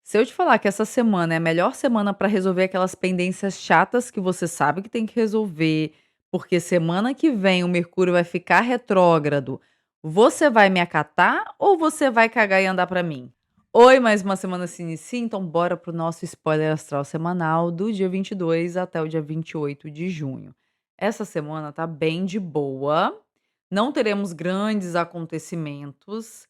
Se eu te falar que essa semana é a melhor semana para resolver aquelas pendências chatas que você sabe que tem que resolver, porque semana que vem o Mercúrio vai ficar retrógrado, você vai me acatar ou você vai cagar e andar para mim? Oi, mais uma semana se inicia, então bora pro nosso spoiler astral semanal do dia 22 até o dia 28 de junho. Essa semana tá bem de boa, não teremos grandes acontecimentos.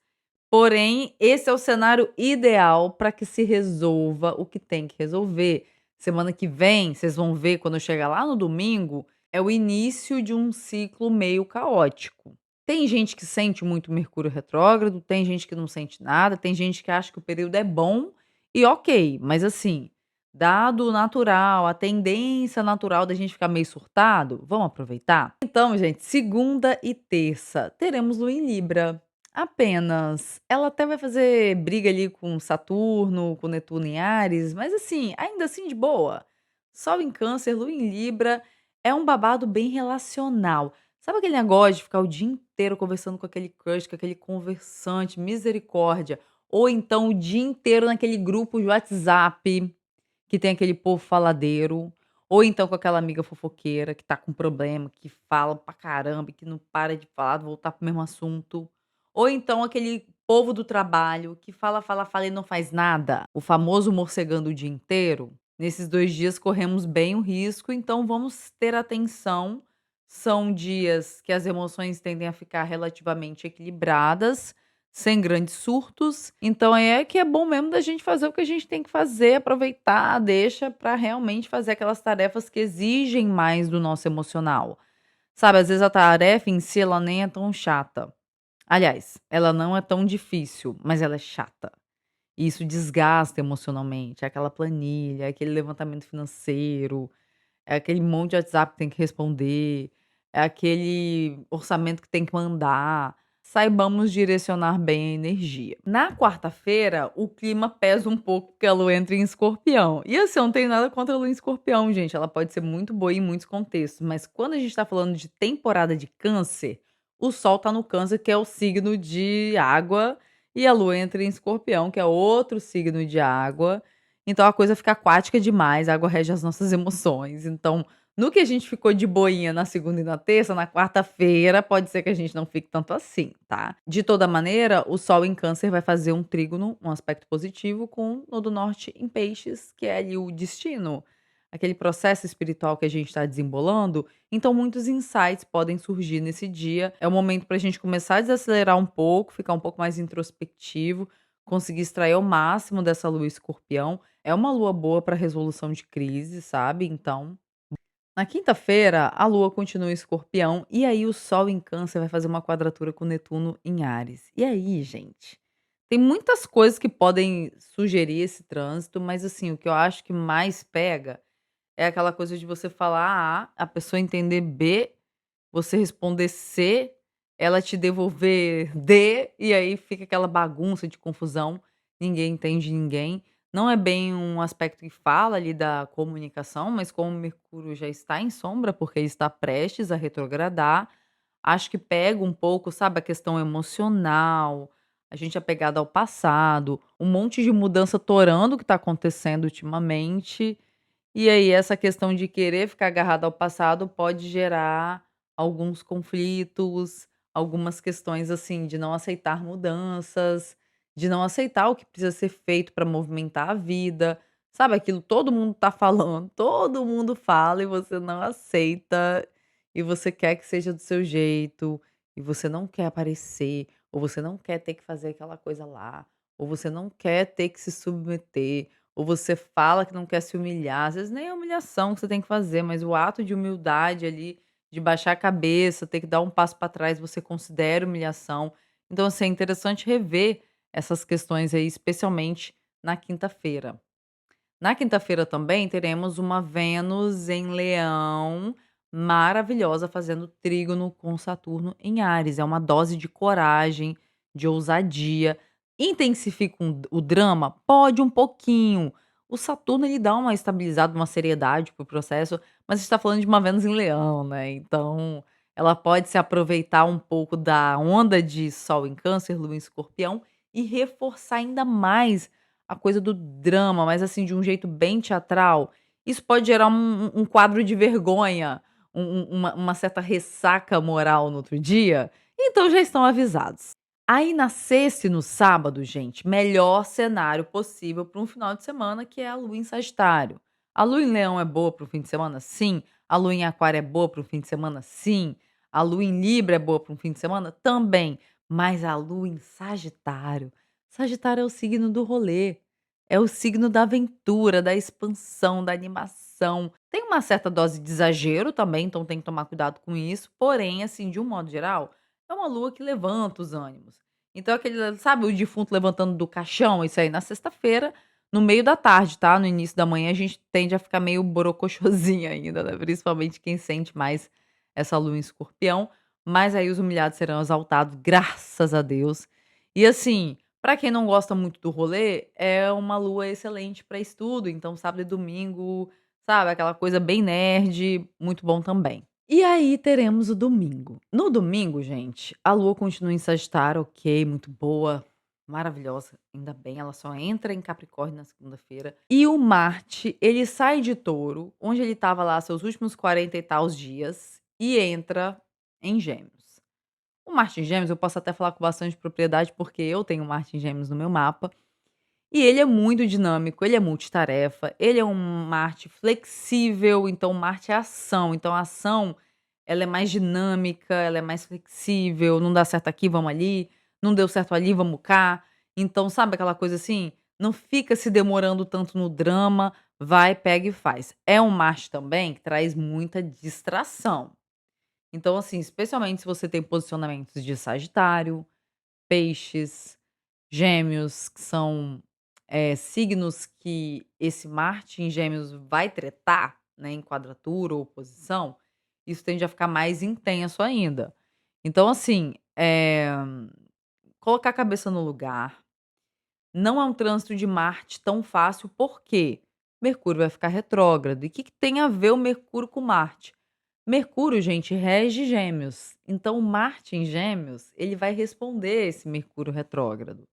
Porém, esse é o cenário ideal para que se resolva o que tem que resolver. Semana que vem, vocês vão ver quando eu chegar lá no domingo, é o início de um ciclo meio caótico. Tem gente que sente muito Mercúrio retrógrado, tem gente que não sente nada, tem gente que acha que o período é bom e ok, mas assim, dado o natural, a tendência natural da gente ficar meio surtado, vamos aproveitar? Então, gente, segunda e terça teremos Lua em Libra. Apenas. Ela até vai fazer briga ali com Saturno, com Netuno em Áries, mas assim, ainda assim de boa. Sol em Câncer, Lua em Libra, é um babado bem relacional. Sabe aquele negócio de ficar o dia inteiro conversando com aquele crush, com aquele conversante, misericórdia? Ou então o dia inteiro naquele grupo de WhatsApp que tem aquele povo faladeiro, ou então com aquela amiga fofoqueira que tá com problema, que fala pra caramba, e que não para de falar, voltar pro mesmo assunto. Ou então aquele povo do trabalho que fala, fala, fala e não faz nada. O famoso morcegando o dia inteiro. Nesses 2 dias corremos bem o risco, então vamos ter atenção. São dias que as emoções tendem a ficar relativamente equilibradas, sem grandes surtos. Então é que é bom mesmo da gente fazer o que a gente tem que fazer, aproveitar, deixa para realmente fazer aquelas tarefas que exigem mais do nosso emocional. Sabe, às vezes a tarefa em si ela nem é tão chata. Aliás, ela não é tão difícil, mas ela é chata. E isso desgasta emocionalmente. É aquela planilha, é aquele levantamento financeiro, é aquele monte de WhatsApp que tem que responder, é aquele orçamento que tem que mandar. Saibamos direcionar bem a energia. Na quarta-feira, o clima pesa um pouco porque a lua entra em escorpião. E assim, eu não tenho nada contra a lua em escorpião, gente. Ela pode ser muito boa em muitos contextos. Mas quando a gente está falando de temporada de câncer, o sol tá no câncer, que é o signo de água, e a lua entra em escorpião, que é outro signo de água. Então a coisa fica aquática demais, a água rege as nossas emoções. Então, no que a gente ficou de boinha na segunda e na terça, na quarta-feira pode ser que a gente não fique tanto assim, tá? De toda maneira, o Sol em Câncer vai fazer um trígono, um aspecto positivo, com o Nodo Norte em Peixes, que é ali o destino, aquele processo espiritual que a gente está desembolando. Então, muitos insights podem surgir nesse dia. É o momento para a gente começar a desacelerar um pouco, ficar um pouco mais introspectivo, conseguir extrair o máximo dessa lua escorpião. É uma lua boa para resolução de crise, sabe? Então, na quinta-feira, a Lua continua em Escorpião e aí o Sol em Câncer vai fazer uma quadratura com Netuno em Áries. E aí, gente, tem muitas coisas que podem sugerir esse trânsito, mas assim, o que eu acho que mais pega é aquela coisa de você falar A, a pessoa entender B, você responder C, ela te devolver D, e aí fica aquela bagunça de confusão, ninguém entende ninguém. Não é bem um aspecto que fala ali da comunicação, mas como Mercúrio já está em sombra, porque ele está prestes a retrogradar, acho que pega um pouco, sabe, a questão emocional, a gente apegado ao passado, um monte de mudança torando que está acontecendo ultimamente, e aí essa questão de querer ficar agarrado ao passado pode gerar alguns conflitos, algumas questões, assim, de não aceitar mudanças, de não aceitar o que precisa ser feito para movimentar a vida. Sabe aquilo todo mundo tá falando, todo mundo fala e você não aceita, e você quer que seja do seu jeito, e você não quer aparecer, ou você não quer ter que fazer aquela coisa lá, ou você não quer ter que se submeter. Ou você fala que não quer se humilhar, às vezes nem é humilhação que você tem que fazer, mas o ato de humildade ali, de baixar a cabeça, ter que dar um passo para trás, você considera humilhação. Então, assim, é interessante rever essas questões aí, especialmente na quinta-feira. Na quinta-feira também teremos uma Vênus em Leão, maravilhosa, fazendo trígono com Saturno em Áries. É uma dose de coragem, de ousadia. Intensifica o drama? Pode um pouquinho. O Saturno ele dá uma estabilizada, uma seriedade pro processo, mas a gente tá falando de uma Vênus em Leão, né? Então, ela pode se aproveitar um pouco da onda de Sol em Câncer, Lua em Escorpião e reforçar ainda mais a coisa do drama, mas assim, de um jeito bem teatral, isso pode gerar um quadro de vergonha, uma certa ressaca moral no outro dia, então já estão avisados. Aí na sexta e no sábado, gente, melhor cenário possível para um final de semana, que é a lua em Sagitário. A lua em Leão é boa para o fim de semana? Sim. A lua em Aquário é boa para o fim de semana? Sim. A lua em Libra é boa para um fim de semana? Também. Mas a lua em Sagitário, Sagitário é o signo do rolê, é o signo da aventura, da expansão, da animação. Tem uma certa dose de exagero também, então tem que tomar cuidado com isso, porém, assim, de um modo geral, é uma lua que levanta os ânimos. Então aquele, sabe, o defunto levantando do caixão, isso aí na sexta-feira, no meio da tarde, tá, no início da manhã a gente tende a ficar meio borocochosinha ainda, né, principalmente quem sente mais essa lua em Escorpião, mas aí os humilhados serão exaltados, graças a Deus. E assim, pra quem não gosta muito do rolê, é uma lua excelente pra estudo, então sábado e domingo, sabe, aquela coisa bem nerd, muito bom também. E aí teremos o domingo. No domingo, gente, a lua continua em Sagitário, ok, muito boa, maravilhosa, ainda bem, ela só entra em Capricórnio na segunda-feira. E o Marte, ele sai de Touro, onde ele estava lá seus últimos 40 e tal dias, e entra em Gêmeos. O Marte em Gêmeos, eu posso até falar com bastante propriedade, porque eu tenho Marte em Gêmeos no meu mapa. E ele é muito dinâmico, ele é multitarefa, ele é um Marte flexível, então Marte é ação, então a ação, ela é mais dinâmica, ela é mais flexível, não dá certo aqui, vamos ali, não deu certo ali, vamos cá. Então, sabe aquela coisa assim? Não fica se demorando tanto no drama, vai, pega e faz. É um Marte também que traz muita distração. Então, assim, especialmente se você tem posicionamentos de Sagitário, Peixes, Gêmeos, que são, signos que esse Marte em Gêmeos vai tretar, né, em quadratura ou oposição, isso tende a ficar mais intenso ainda. Então, assim, colocar a cabeça no lugar, não é um trânsito de Marte tão fácil, porque Mercúrio vai ficar retrógrado. E o que que tem a ver o Mercúrio com Marte? Mercúrio, gente, rege Gêmeos. Então, Marte em Gêmeos, ele vai responder esse Mercúrio retrógrado.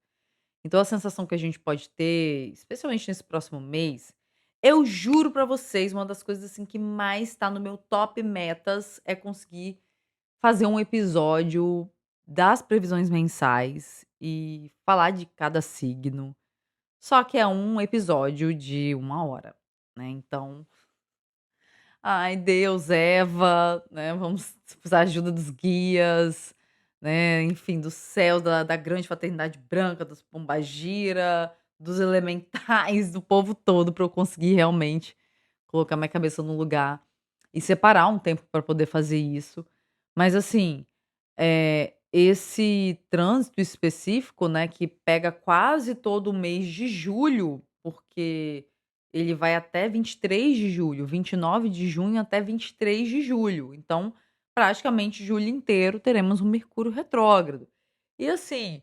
Então, a sensação que a gente pode ter, especialmente nesse próximo mês, eu juro pra vocês, uma das coisas assim que mais tá no meu top metas é conseguir fazer um episódio das previsões mensais e falar de cada signo. Só que é um episódio de 1 hora, né? Então, ai, Deus, Eva, né, vamos precisar da ajuda dos guias, né, enfim, dos céus, da grande fraternidade branca, dos pombagira, dos elementais, do povo todo, para eu conseguir realmente colocar minha cabeça no lugar e separar um tempo para poder fazer isso. Mas assim, esse trânsito específico, né, que pega quase todo o mês de julho, porque ele vai até 23 de julho, 29 de junho até 23 de julho. Então, praticamente julho inteiro teremos um Mercúrio retrógrado. E assim,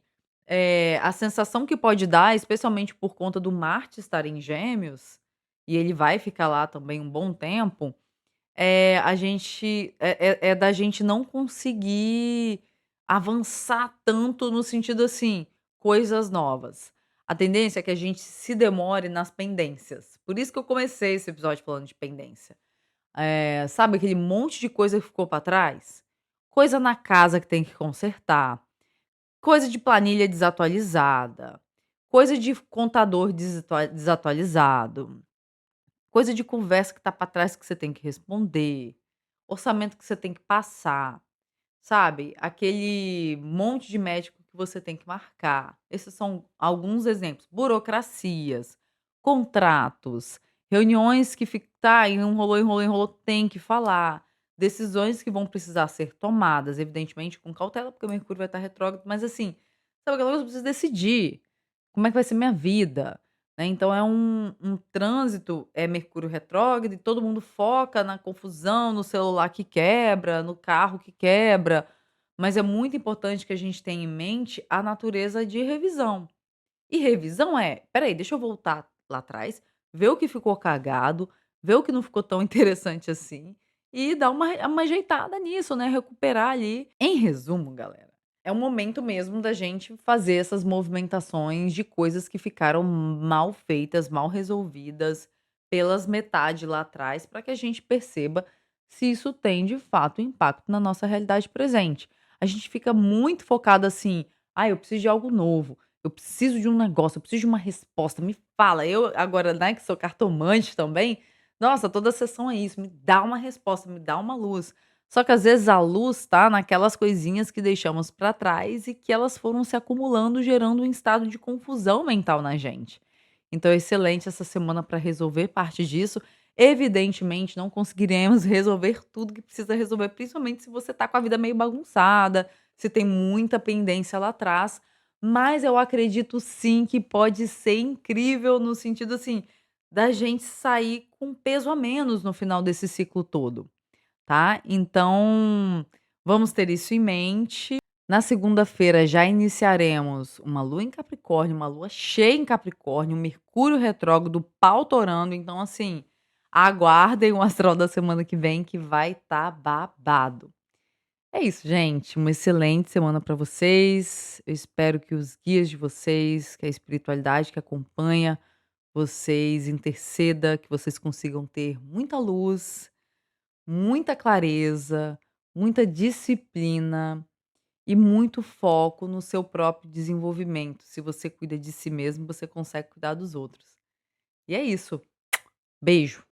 a sensação que pode dar, especialmente por conta do Marte estar em Gêmeos, e ele vai ficar lá também um bom tempo, a gente é da gente não conseguir avançar tanto no sentido, assim, coisas novas. A tendência é que a gente se demore nas pendências. Por isso que eu comecei esse episódio falando de pendência. Sabe aquele monte de coisa que ficou para trás? Coisa na casa que tem que consertar, coisa de planilha desatualizada, coisa de contador desatualizado. Coisa de conversa que tá pra trás que você tem que responder, orçamento que você tem que passar, sabe, aquele monte de médico que você tem que marcar. Esses são alguns exemplos. Burocracias, contratos, reuniões que tá, enrolou, enrolou, enrolou, tem que falar. Decisões que vão precisar ser tomadas, evidentemente com cautela, porque o Mercúrio vai estar retrógrado, mas assim, sabe aquela coisa que eu preciso decidir. Como é que vai ser minha vida? Né, então é um trânsito, é Mercúrio retrógrado e todo mundo foca na confusão, no celular que quebra, no carro que quebra, mas é muito importante que a gente tenha em mente a natureza de revisão. E revisão é: "Espera aí, deixa eu voltar lá atrás, ver o que ficou cagado, ver o que não ficou tão interessante assim, e dar uma ajeitada nisso, né, recuperar ali". Em resumo, galera, É o momento mesmo da gente fazer essas movimentações de coisas que ficaram mal feitas, mal resolvidas pelas metade lá atrás, para que a gente perceba se isso tem de fato impacto na nossa realidade presente. A gente fica muito focado assim: "Ah, eu preciso de algo novo, eu preciso de um negócio, eu preciso de uma resposta, me fala". Eu agora, né, que sou cartomante também, nossa, toda sessão é isso: "Me dá uma resposta, me dá uma luz". Só que às vezes a luz tá naquelas coisinhas que deixamos para trás e que elas foram se acumulando, gerando um estado de confusão mental na gente. Então, é excelente essa semana para resolver parte disso. Evidentemente, não conseguiremos resolver tudo que precisa resolver, principalmente se você tá com a vida meio bagunçada, se tem muita pendência lá atrás. Mas eu acredito sim que pode ser incrível no sentido assim, da gente sair com peso a menos no final desse ciclo todo. Tá? Então, vamos ter isso em mente. Na segunda-feira já iniciaremos uma lua em Capricórnio, uma lua cheia em Capricórnio, um Mercúrio retrógrado, pau torando. Então, assim, aguardem o astral da semana que vem que vai estar babado. É isso, gente. Uma excelente semana para vocês. Eu espero que os guias de vocês, que a espiritualidade que acompanha vocês interceda, que vocês consigam ter muita luz, muita clareza, muita disciplina e muito foco no seu próprio desenvolvimento. Se você cuida de si mesmo, você consegue cuidar dos outros. E é isso. Beijo.